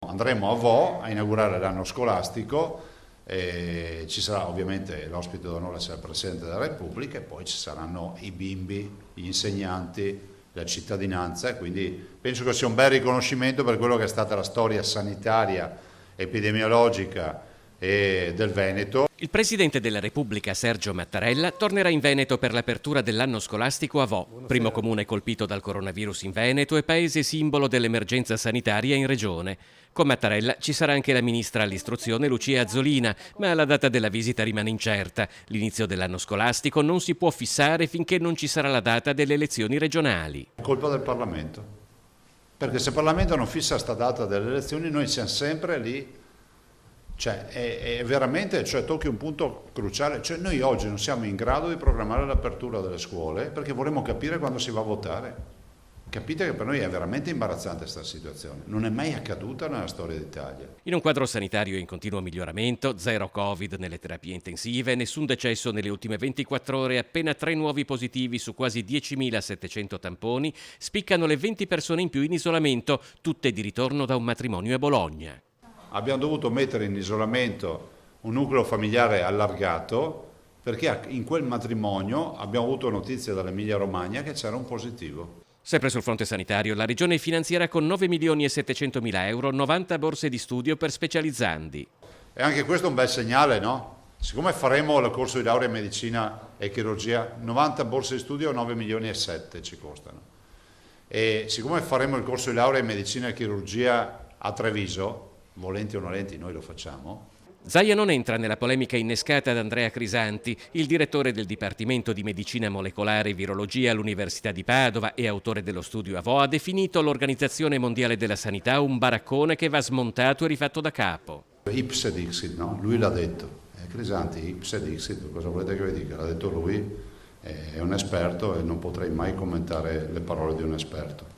andremo a Vo a inaugurare l'anno scolastico. Ci sarà ovviamente l'ospite d'onore, sarà il Presidente della Repubblica, e poi ci saranno i bimbi, gli insegnanti, la cittadinanza, e quindi penso che sia un bel riconoscimento per quello che è stata la storia sanitaria, epidemiologica del Veneto. Il Presidente della Repubblica Sergio Mattarella tornerà in Veneto per l'apertura dell'anno scolastico a Vo, primo comune colpito dal coronavirus in Veneto e paese simbolo dell'emergenza sanitaria in regione. Con Mattarella ci sarà anche la ministra all'istruzione Lucia Azzolina, ma la data della visita rimane incerta. L'inizio dell'anno scolastico non si può fissare finché non ci sarà la data delle elezioni regionali. È colpa del Parlamento, perché se il Parlamento non fissa sta data delle elezioni noi siamo sempre lì. È veramente, tocchi un punto cruciale. Noi oggi non siamo in grado di programmare l'apertura delle scuole perché vorremmo capire quando si va a votare. Capite che per noi è veramente imbarazzante questa situazione. Non è mai accaduta nella storia d'Italia. In un quadro sanitario in continuo miglioramento, zero Covid nelle terapie intensive, nessun decesso nelle ultime 24 ore, appena 3 nuovi positivi su quasi 10.700 tamponi, spiccano le 20 persone in più in isolamento, tutte di ritorno da un matrimonio a Bologna. Abbiamo dovuto mettere in isolamento un nucleo familiare allargato perché in quel matrimonio abbiamo avuto notizie dall'Emilia Romagna che c'era un positivo. Sempre sul fronte sanitario, la Regione finanzierà con 9.700.000 euro 90 borse di studio per specializzandi. E anche questo è un bel segnale, no? Siccome faremo il corso di laurea in medicina e chirurgia, 90 borse di studio 9,7 milioni ci costano. E siccome faremo il corso di laurea in medicina e chirurgia a Treviso, volenti o nolenti noi lo facciamo. Zaia non entra nella polemica innescata da Andrea Crisanti, il direttore del Dipartimento di Medicina Molecolare e Virologia all'Università di Padova e autore dello studio a Vo, ha definito l'Organizzazione Mondiale della Sanità un baraccone che va smontato e rifatto da capo. Ipse dixit, no? Lui l'ha detto. Crisanti, ipse dixit, cosa volete che vi dica? L'ha detto lui, è un esperto e non potrei mai commentare le parole di un esperto.